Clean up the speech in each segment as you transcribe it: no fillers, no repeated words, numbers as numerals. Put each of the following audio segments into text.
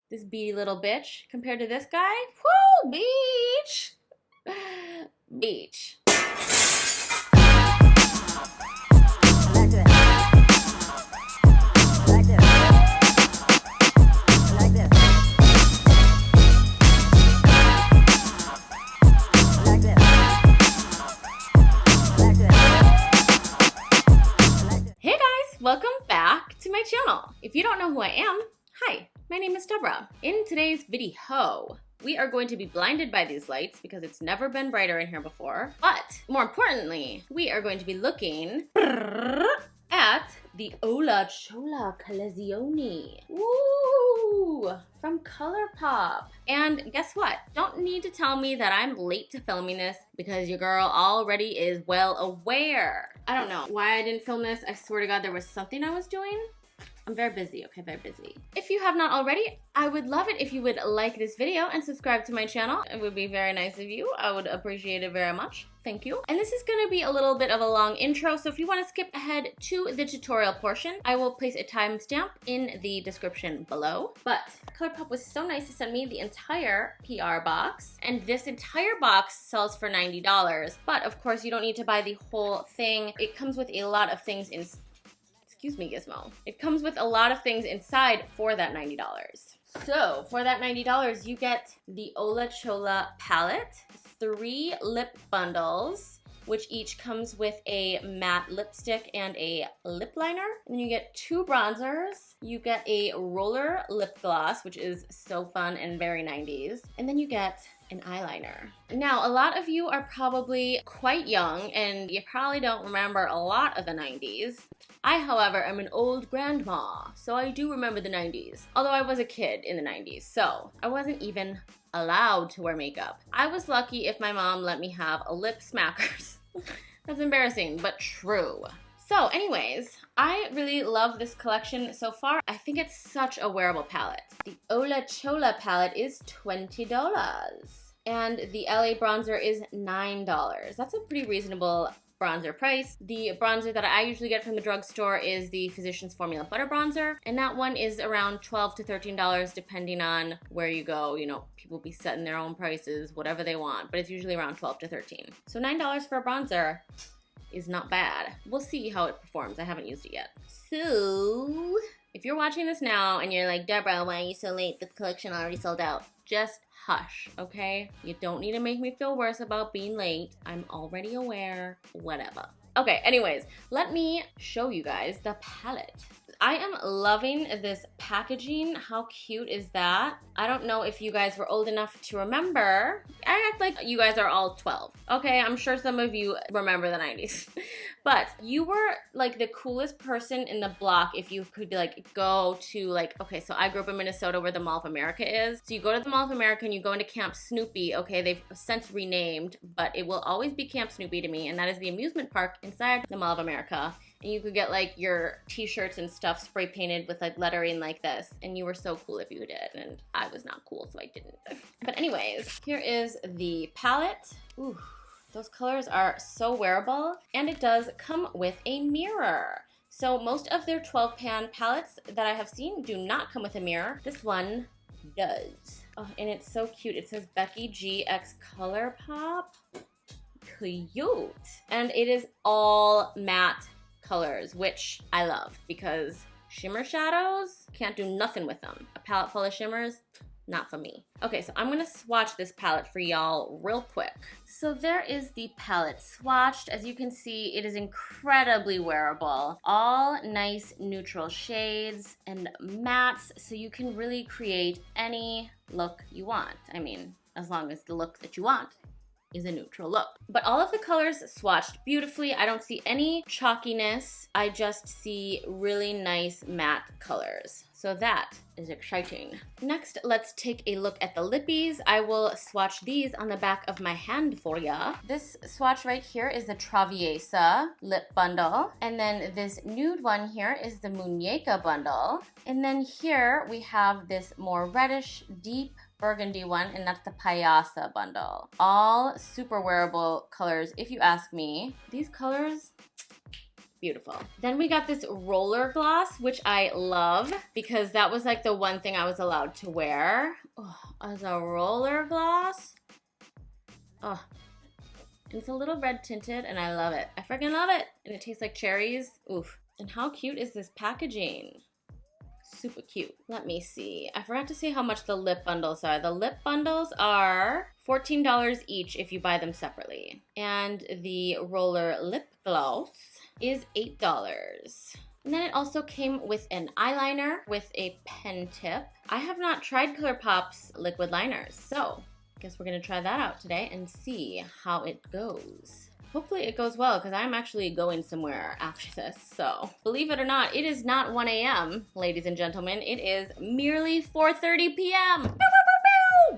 This beady little bitch compared to this guy. Woo, beach. Beach. Hey guys, welcome back to my channel. If you don't know who I am, hi, my name is Deborah. In today's video, we are going to be blinded by these lights because it's never been brighter in here before. But more importantly, we are going to be looking at the Hola Chola Collection. Woo! From ColourPop. And guess what? Don't need to tell me that I'm late to filming this because your girl already is well aware. I don't know why I didn't film this. I swear to God, there was something I was doing. I'm very busy, okay, very busy. If you have not already, I would love it if you would like this video and subscribe to my channel. It would be very nice of you. I would appreciate it very much. Thank you. And this is gonna be a little bit of a long intro, so if you wanna skip ahead to the tutorial portion, I will place a timestamp in the description below. But ColourPop was so nice to send me the entire PR box, and this entire box sells for $90. But of course, you don't need to buy the whole thing. It comes with a lot of things in. Excuse me, Gizmo. It comes with a lot of things inside for that $90. So for that $90, you get the Hola Chola palette, 3 lip bundles, which each comes with a matte lipstick and a lip liner. And you get 2 bronzers. You get a roller lip gloss, which is so fun and very 90s. And then you get an eyeliner. Now, a lot of you are probably quite young and you probably don't remember a lot of the 90s. I, however, am an old grandma, so I do remember the 90s. Although I was a kid in the 90s, so I wasn't even allowed to wear makeup. I was lucky if my mom let me have a lip smackers. That's embarrassing, but true. So anyways, I really love this collection so far. I think it's such a wearable palette. The Hola Chola palette is $20 and the LA bronzer is $9. That's a pretty reasonable bronzer price. The bronzer that I usually get from the drugstore is the Physicians Formula Butter Bronzer, and that one is around $12 to $13 depending on where you go. You know, people be setting their own prices, whatever they want, but it's usually around $12 to $13. So $9 for a bronzer is not bad. We'll see how it performs. I haven't used it yet. So if you're watching this now and you're like, Deborah, why are you so late? The collection already sold out. Just hush, okay? You don't need to make me feel worse about being late. I'm already aware, whatever. Okay, anyways, let me show you guys the palette. I am loving this packaging. How cute is that? I don't know if you guys were old enough to remember. I act like you guys are all 12. Okay, I'm sure some of you remember the 90s. But you were like the coolest person in the block if you could like go to like, okay, so I grew up in Minnesota where the Mall of America is. So you go to the Mall of America and you go into Camp Snoopy. Okay, they've since renamed, but it will always be Camp Snoopy to me, and that is the amusement park inside the Mall of America. And you could get like your t-shirts and stuff spray painted with like lettering like this, and you were so cool if you did, and I was not cool, so I didn't. But anyways, here is the palette. Ooh, those colors are so wearable, and it does come with a mirror. So most of their 12-pan palettes that I have seen do not come with a mirror. This one does. Oh, and it's so cute. It says Becky G x ColourPop. Cute. And it is all matte colors, which I love because shimmer shadows, can't do nothing with them. A palette full of shimmers, not for me. Okay, so I'm gonna swatch this palette for y'all real quick. So there is the palette swatched. As you can see, it is incredibly wearable. All nice neutral shades and mattes, so you can really create any look you want. I mean, as long as the look that you want is a neutral look. But all of the colors swatched beautifully. I don't see any chalkiness. I just see really nice matte colors. So that is exciting. Next, let's take a look at the lippies. I will swatch these on the back of my hand for ya. This swatch right here is the Traviesa lip bundle. And then this nude one here is the Muñeca bundle. And then here we have this more reddish, deep burgundy one, and that's the Payasa bundle. All super wearable colors, if you ask me. These colors Beautiful. Then we got this roller gloss, which I love because that was like the one thing I was allowed to wear. Oh, as a roller gloss. Oh, it's a little red tinted and I love it. I freaking love it. And it tastes like cherries. Oof. And how cute is this packaging? Super cute. Let me see. I forgot to say how much the lip bundles are. The lip bundles are $14 each if you buy them separately. And the roller lip gloss is $8. And then it also came with an eyeliner with a pen tip. I have not tried ColourPop's liquid liners, so I guess we're gonna try that out today and see how it goes. Hopefully it goes well because I'm actually going somewhere after this. So believe it or not, it is not 1 a.m., ladies and gentlemen. It is merely 4:30 p.m.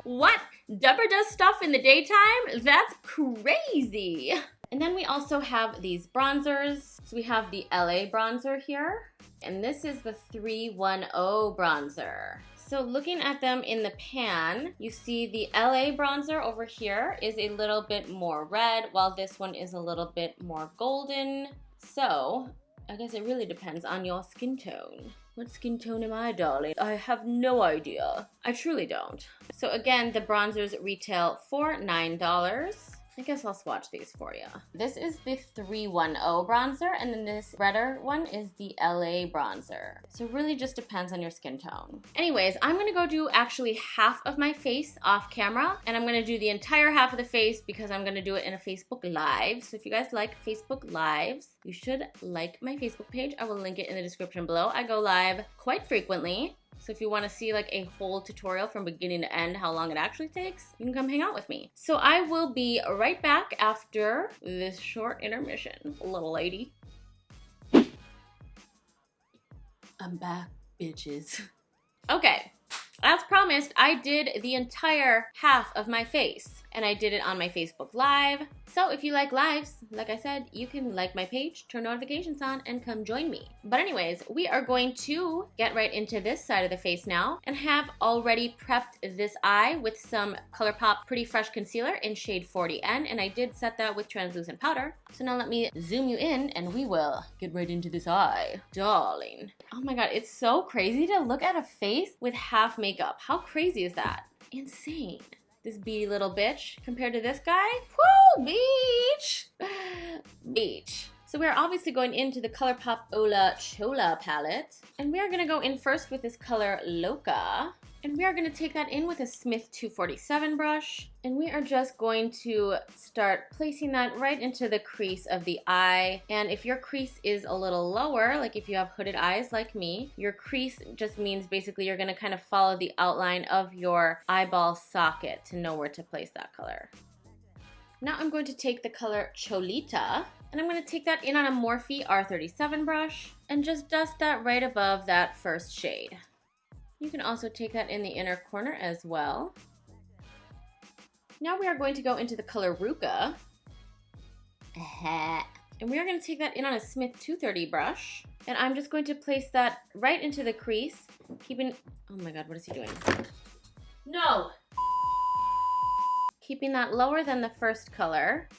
What? Deborah does stuff in the daytime? That's crazy. And then we also have these bronzers. So we have the LA bronzer here. And this is the 310 bronzer. So looking at them in the pan, you see the LA bronzer over here is a little bit more red, while this one is a little bit more golden. So I guess it really depends on your skin tone. What skin tone am I, darling? I have no idea. I truly don't. So again, the bronzers retail for $9. I guess I'll swatch these for you. This is the 310 bronzer, and then this redder one is the LA bronzer. So it really just depends on your skin tone. Anyways, I'm gonna go do actually half of my face off camera, and I'm gonna do the entire half of the face because I'm gonna do it in a Facebook Live. So if you guys like Facebook Lives, you should like my Facebook page. I will link it in the description below. I go live quite frequently. So if you want to see like a whole tutorial from beginning to end, how long it actually takes, you can come hang out with me. So I will be right back after this short intermission, little lady. I'm back, bitches. Okay, as promised, I did the entire half of my face, and I did it on my Facebook Live. So if you like lives, like I said, you can like my page, turn notifications on, and come join me. But anyways, we are going to get right into this side of the face now, and have already prepped this eye with some ColourPop Pretty Fresh Concealer in shade 40N, and I did set that with translucent powder. So now let me zoom you in, and we will get right into this eye. Darling. Oh my god, it's so crazy to look at a face with half makeup. How crazy is that? Insane. This beady little bitch compared to this guy. Woo, beach! Beach. So we're obviously going into the ColourPop Hola Chola palette. And we are going to go in first with this color Loca. And we are going to take that in with a Smith 247 brush. And we are just going to start placing that right into the crease of the eye. And if your crease is a little lower, like if you have hooded eyes like me, your crease just means basically you're going to kind of follow the outline of your eyeball socket to know where to place that color. Now I'm going to take the color Cholita, and I'm going to take that in on a Morphe R37 brush and just dust that right above that first shade. You can also take that in the inner corner as well. Now we are going to go into the color Ruka. And we are going to take that in on a Smith 230 brush. And I'm just going to place that right into the crease, keeping... Oh my god, what is he doing? No! Keeping that lower than the first color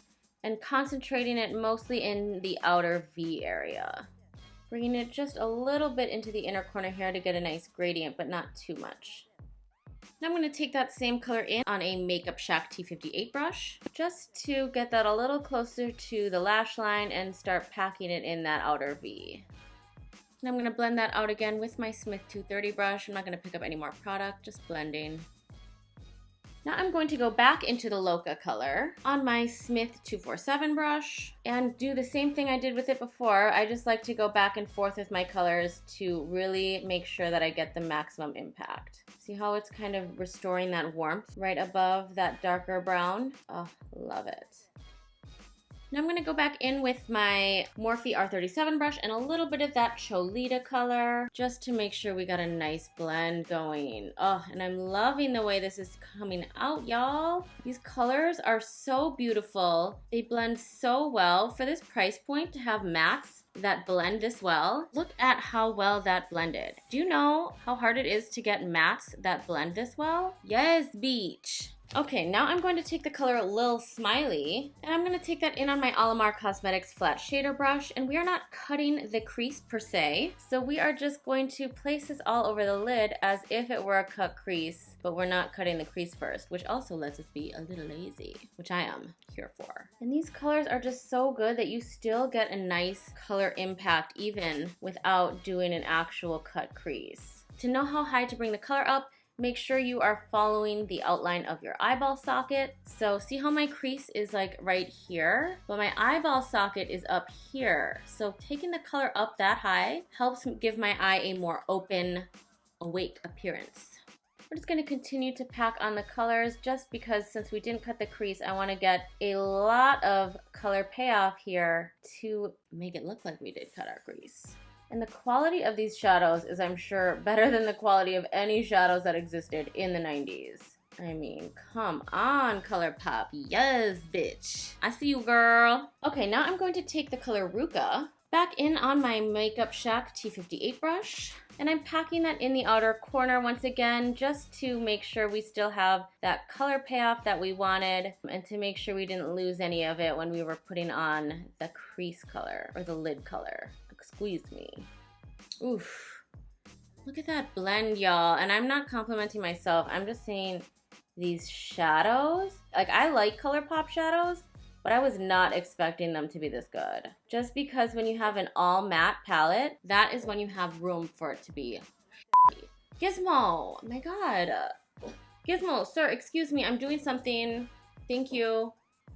and concentrating it mostly in the outer V area. Bringing it just a little bit into the inner corner here to get a nice gradient, but not too much. Now I'm going to take that same color in on a Makeup Shack T58 brush, just to get that a little closer to the lash line and start packing it in that outer V. And I'm going to blend that out again with my Smith 230 brush. I'm not going to pick up any more product, just blending. Now I'm going to go back into the Loca color on my Smith 247 brush and do the same thing I did with it before. I just like to go back and forth with my colors to really make sure that I get the maximum impact. See how it's kind of restoring that warmth right above that darker brown? Oh, love it. Now I'm going to go back in with my Morphe R37 brush and a little bit of that Cholita color just to make sure we got a nice blend going. Oh, and I'm loving the way this is coming out, y'all. These colors are so beautiful. They blend so well. For this price point to have mattes that blend this well, look at how well that blended. Do you know how hard it is to get mattes that blend this well? Yes, beach. Okay, now I'm going to take the color Lil Smiley, and I'm going to take that in on my Alamar Cosmetics flat shader brush, and we are not cutting the crease per se, so we are just going to place this all over the lid as if it were a cut crease, but we're not cutting the crease first, which also lets us be a little lazy, which I am here for. And these colors are just so good that you still get a nice color impact even without doing an actual cut crease. To know how high to bring the color up, make sure you are following the outline of your eyeball socket. So see how my crease is like right here, but my eyeball socket is up here. So taking the color up that high helps give my eye a more open, awake appearance. We're just going to continue to pack on the colors just because since we didn't cut the crease, I want to get a lot of color payoff here to make it look like we did cut our crease. And the quality of these shadows is, I'm sure, better than the quality of any shadows that existed in the 90s. I mean, come on, ColourPop. Yes, bitch. I see you, girl. Okay, now I'm going to take the color Ruka back in on my Makeup Shack T58 brush. And I'm packing that in the outer corner once again, just to make sure we still have that color payoff that we wanted, and to make sure we didn't lose any of it when we were putting on the crease color, or the lid color. Squeeze me. Oof. Look at that blend, y'all. And I'm not complimenting myself. I'm just saying these shadows. Like, I like ColourPop shadows, but I was not expecting them to be this good. Just because when you have an all matte palette, that is when you have room for it to be Gizmo. Oh my God. Gizmo, sir, excuse me. I'm doing something. Thank you.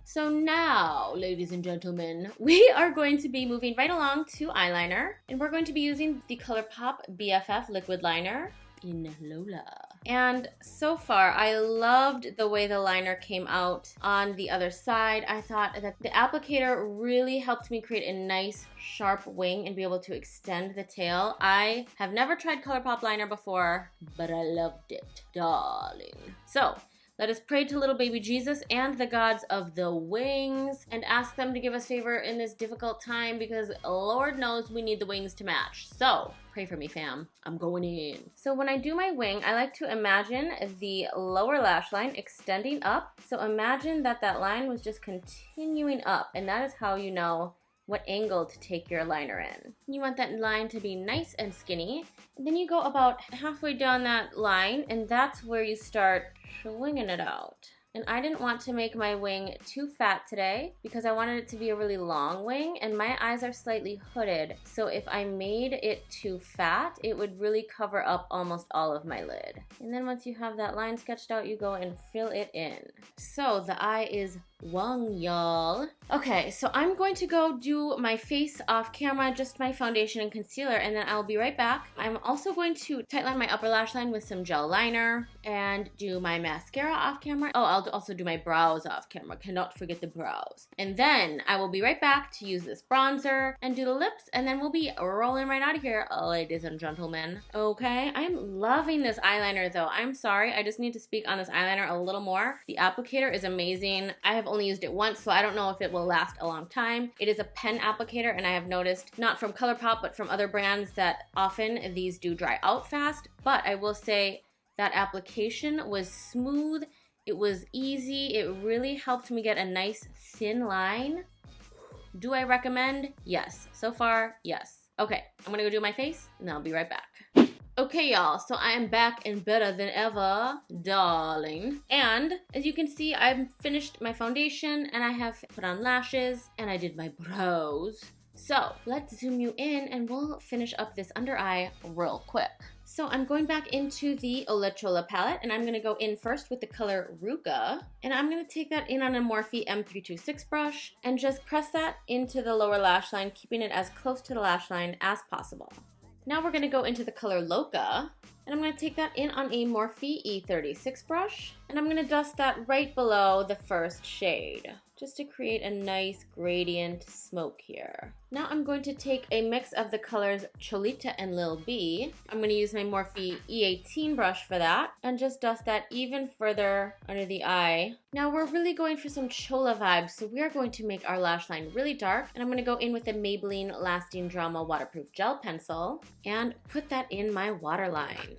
So now, ladies and gentlemen, we are going to be moving right along to eyeliner, and we're going to be using the ColourPop BFF liquid liner in Lola. And so far, I loved the way the liner came out on the other side. I thought that the applicator really helped me create a nice sharp wing and be able to extend the tail. I have never tried ColourPop liner before, but I loved it, darling. So let us pray to little baby Jesus and the gods of the wings and ask them to give us favor in this difficult time, because Lord knows we need the wings to match. So pray for me, fam. I'm going in. So when I do my wing, I like to imagine the lower lash line extending up. So imagine that that line was just continuing up, and that is how you know what angle to take your liner in. You want that line to be nice and skinny, and then you go about halfway down that line, and that's where you start swinging it out. And I didn't want to make my wing too fat today because I wanted it to be a really long wing, and my eyes are slightly hooded. So if I made it too fat, it would really cover up almost all of my lid. And then once you have that line sketched out, you go and fill it in. So the eye is wung, y'all. Okay, so I'm going to go do my face off camera, just my foundation and concealer, and then I'll be right back. I'm also going to tightline my upper lash line with some gel liner and do my mascara off camera. Oh, I'll also do my brows off camera. Cannot forget the brows. And then I will be right back to use this bronzer and do the lips, and then we'll be rolling right out of here, ladies and gentlemen. Okay, I'm loving this eyeliner though. I'm sorry, I just need to speak on this eyeliner a little more. The applicator is amazing. I have only used it once, so I don't know if it will last a long time. It is a pen applicator, and I have noticed, not from ColourPop, but from other brands, that often these do dry out fast. But I will say that application was smooth. It was easy. It really helped me get a nice thin line. Do I recommend? Yes. So far, yes. Okay, I'm gonna go do my face, and I'll be right back. Okay, y'all, so I am back and better than ever, darling. And as you can see, I've finished my foundation, and I have put on lashes, and I did my brows. So let's zoom you in, and we'll finish up this under eye real quick. So I'm going back into the Hola Chola palette, and I'm going to go in first with the color Ruka, and I'm going to take that in on a Morphe M326 brush and just press that into the lower lash line, keeping it as close to the lash line as possible. Now we're going to go into the color Loca, and I'm going to take that in on a Morphe E36 brush, and I'm going to dust that right below the first shade, just to create a nice gradient smoke here. Now I'm going to take a mix of the colors Cholita and Lil B. I'm going to use my Morphe E18 brush for that, and just dust that even further under the eye. Now we're really going for some chola vibes, so we are going to make our lash line really dark, and I'm going to go in with the Maybelline Lasting Drama Waterproof Gel Pencil, and put that in my waterline.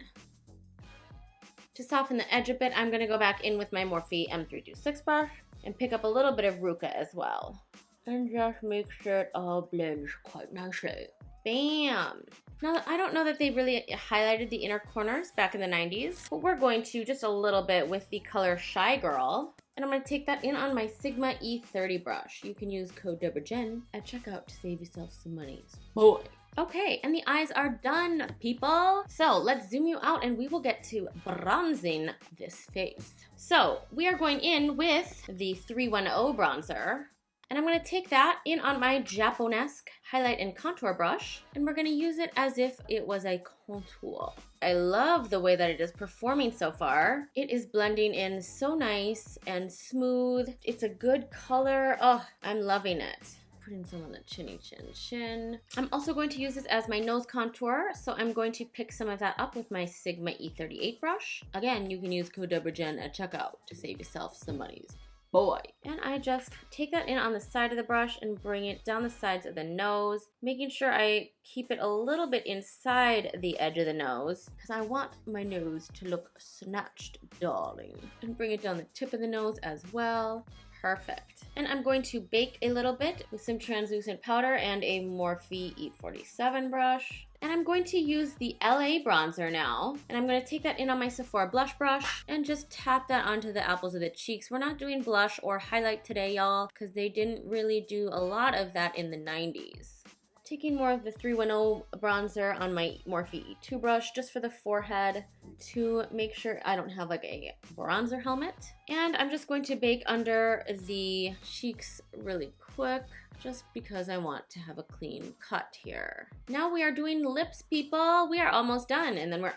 To soften the edge a bit, I'm gonna go back in with my Morphe M326 brush and pick up a little bit of Ruka as well. And just make sure it all blends quite nicely. Bam! Now, I don't know that they really highlighted the inner corners back in the 90s, but we're going to just a little bit with the color Shy Girl. And I'm going to take that in on my Sigma E30 brush. You can use code DeborahJen at checkout to save yourself some monies. Boy! Okay, and the eyes are done, people. So let's zoom you out and we will get to bronzing this face. So we are going in with the 310 bronzer. And I'm going to take that in on my Japonesque highlight and contour brush, and we're going to use it as if it was a contour. I love the way that it is performing so far. It is blending in so nice and smooth. It's a good color. Oh, I'm loving it. Putting some on the chinny chin. I'm also going to use this as my nose contour, so I'm going to pick some of that up with my Sigma E38 brush. Again, you can use code DeborahJen at checkout to save yourself some monies. Boy. And I just take that in on the side of the brush and bring it down the sides of the nose, making sure I keep it a little bit inside the edge of the nose because I want my nose to look snatched, darling. And bring it down the tip of the nose as well. Perfect. And I'm going to bake a little bit with some translucent powder and a Morphe E47 brush. And I'm going to use the LA bronzer now. And I'm going to take that in on my Sephora blush brush and just tap that onto the apples of the cheeks. We're not doing blush or highlight today, y'all, because they didn't really do a lot of that in the 90s. Taking more of the 310 bronzer on my Morphe E2 brush just for the forehead to make sure I don't have like a bronzer helmet. And I'm just going to bake under the cheeks really quick just because I want to have a clean cut here. Now we are doing lips, people. We are almost done and then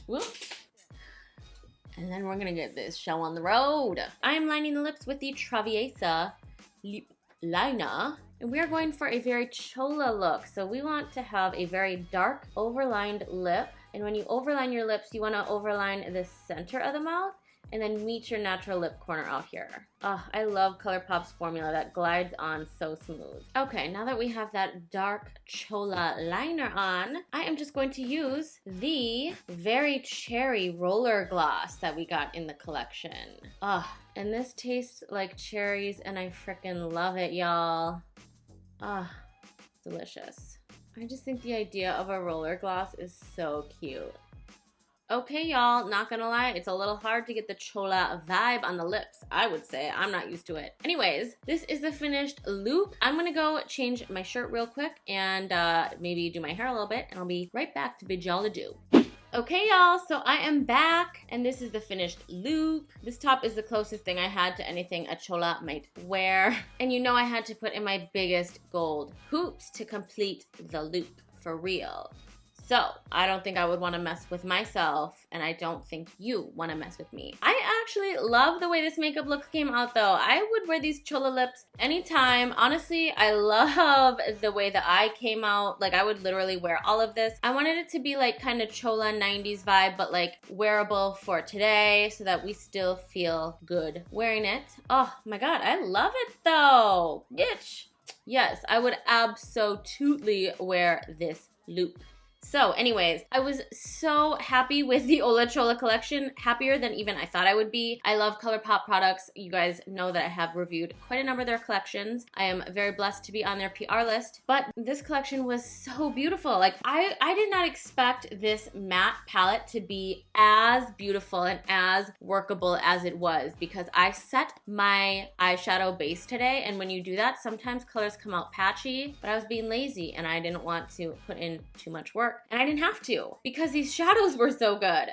whoops. And then we're gonna get this show on the road. I am lining the lips with the Traviesa lip liner. And we are going for a very chola look. So we want to have a very dark overlined lip. And when you overline your lips, you want to overline the center of the mouth and then meet your natural lip corner out here. Oh, I love ColourPop's formula that glides on so smooth. Okay, now that we have that dark chola liner on, I am just going to use the Very Cherry Roller Gloss that we got in the collection. Oh, and this tastes like cherries and I freaking love it, y'all. Ah, delicious. I just think the idea of a roller gloss is so cute. Okay, y'all, not gonna lie, it's a little hard to get the chola vibe on the lips, I would say. I'm not used to it. Anyways, this is the finished look. I'm gonna go change my shirt real quick and maybe do my hair a little bit, and I'll be right back to bid y'all adieu. Okay, y'all, so I am back, and this is the finished look. This top is the closest thing I had to anything a chola might wear. And you know I had to put in my biggest gold hoops to complete the look, for real. So, I don't think I would want to mess with myself, and I don't think you want to mess with me. I actually love the way this makeup look came out, though. I would wear these chola lips anytime. Honestly, I love the way the eye came out. Like, I would literally wear all of this. I wanted it to be like kind of chola 90s vibe, but like wearable for today so that we still feel good wearing it. Oh my god, I love it, though. Bitch. Yes, I would absolutely wear this look. So anyways, I was so happy with the Hola Chola collection, happier than even I thought I would be. I love ColourPop products. You guys know that I have reviewed quite a number of their collections. I am very blessed to be on their PR list, but this collection was so beautiful. Like I did not expect this matte palette to be as beautiful and as workable as it was because I set my eyeshadow base today, and when you do that, sometimes colors come out patchy, but I was being lazy and I didn't want to put in too much work. And I didn't have to because these shadows were so good.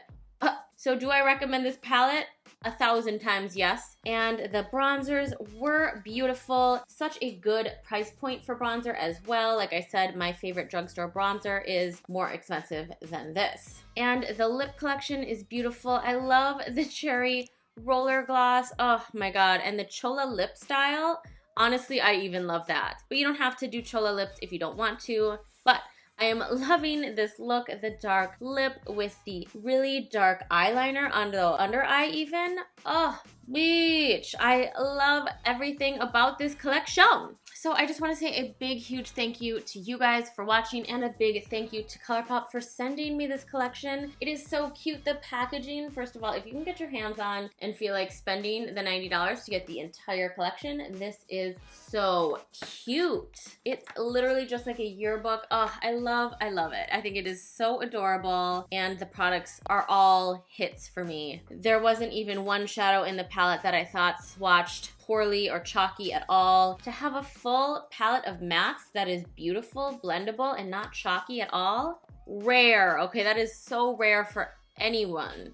So do I recommend this palette? 1,000 times yes. And the bronzers were beautiful. Such a good price point for bronzer as well. Like I said, my favorite drugstore bronzer is more expensive than this. And the lip collection is beautiful. I love the cherry roller gloss. Oh my god. And the chola lip style. Honestly, I even love that. But you don't have to do chola lips if you don't want to. But I am loving this look, the dark lip with the really dark eyeliner on the under eye even. Oh, bitch. I love everything about this collection. So I just want to say a big, huge thank you to you guys for watching, and a big thank you to ColourPop for sending me this collection. It is so cute. The packaging, first of all, if you can get your hands on and feel like spending the $90 to get the entire collection, this is so cute. It's literally just like a yearbook. Oh, I love it. I think it is so adorable, and the products are all hits for me. There wasn't even one shadow in the palette that I thought swatched poorly or chalky at all. To have a full palette of mattes that is beautiful, blendable, and not chalky at all, rare. Okay, that is so rare for anyone.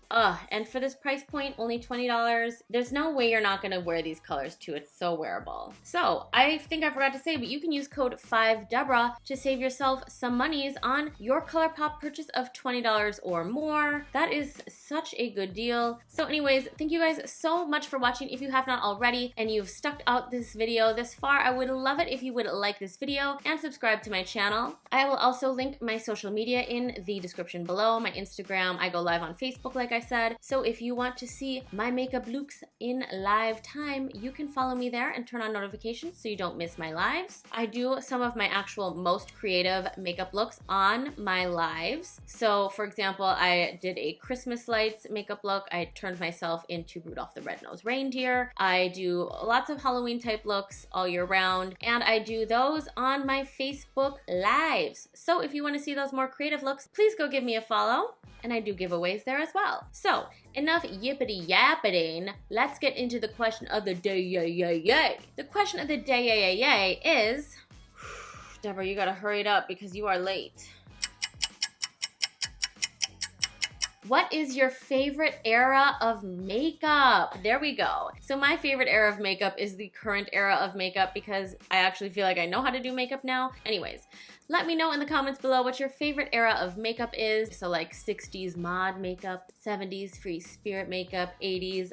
And for this price point, only $20, there's no way you're not gonna wear these colors too. It's so wearable. So I think I forgot to say, but you can use code 5Deborah to save yourself some monies on your ColourPop purchase of $20 or more. That is such a good deal. So anyways, thank you guys so much for watching. If you have not already and you've stuck out this video this far, I would love it if you would like this video and subscribe to my channel. I will also link my social media in the description below. My Instagram, I go live on Facebook, like I said. So if you want to see my makeup looks in live time, you can follow me there and turn on notifications so you don't miss my lives. I do some of my actual most creative makeup looks on my lives. So for example, I did a Christmas lights makeup look. I turned myself into Rudolph the Red-Nosed Reindeer. I do lots of Halloween type looks all year round, and I do those on my Facebook lives. So if you want to see those more creative looks, please go give me a follow. And I do giveaways there as well. So, enough yippity yappeting. Let's get into the question of the day, yay. The question of the day, yay is, Deborah, you gotta hurry it up because you are late. What is your favorite era of makeup? There we go. So my favorite era of makeup is the current era of makeup because I actually feel like I know how to do makeup now. Anyways, let me know in the comments below what your favorite era of makeup is. So like 60s mod makeup, 70s free spirit makeup, 80s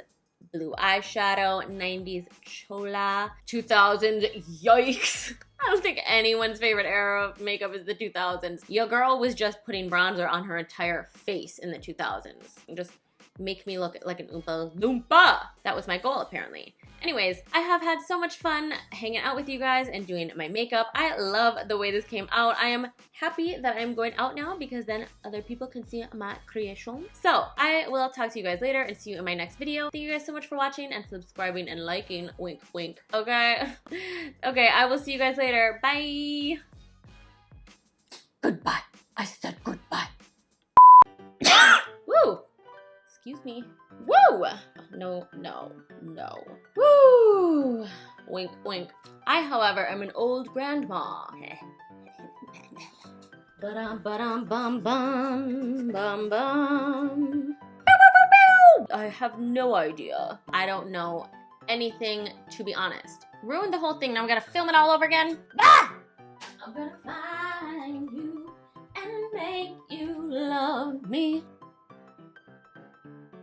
blue eyeshadow, 90s chola, 2000s, yikes. I don't think anyone's favorite era of makeup is the 2000s. Your girl was just putting bronzer on her entire face in the 2000s. Just make me look like an Oompa Loompa. That was my goal, apparently. Anyways, I have had so much fun hanging out with you guys and doing my makeup. I love the way this came out. I am happy that I'm going out now because then other people can see my creation. So I will talk to you guys later and see you in my next video. Thank you guys so much for watching and subscribing and liking. Wink, wink. Okay? Okay, I will see you guys later. Bye! Goodbye. I said goodbye. Woo! Excuse me. Woo! No. Woo! Wink, wink. I, however, am an old grandma. Bum. I have no idea. I don't know anything, to be honest. Ruined the whole thing. Now we gotta film it all over again. Ah! I'm gonna find you and make you love me.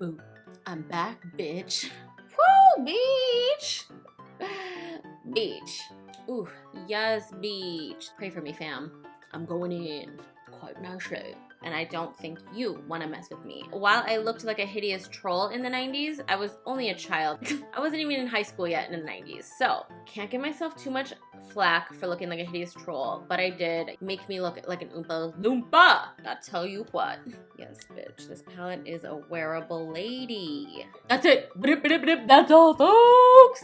Ooh, I'm back, bitch. Woo, beach. Beach. Ooh, yes, beach. Pray for me, fam. I'm going in. Quite nicely. And I don't think you want to mess with me. While I looked like a hideous troll in the 90s, I was only a child. I wasn't even in high school yet in the 90s. So, can't give myself too much flack for looking like a hideous troll, but I did make me look like an Oompa Loompa. I'll tell you what. Yes, bitch, this palette is a wearable lady. That's it. That's all, folks.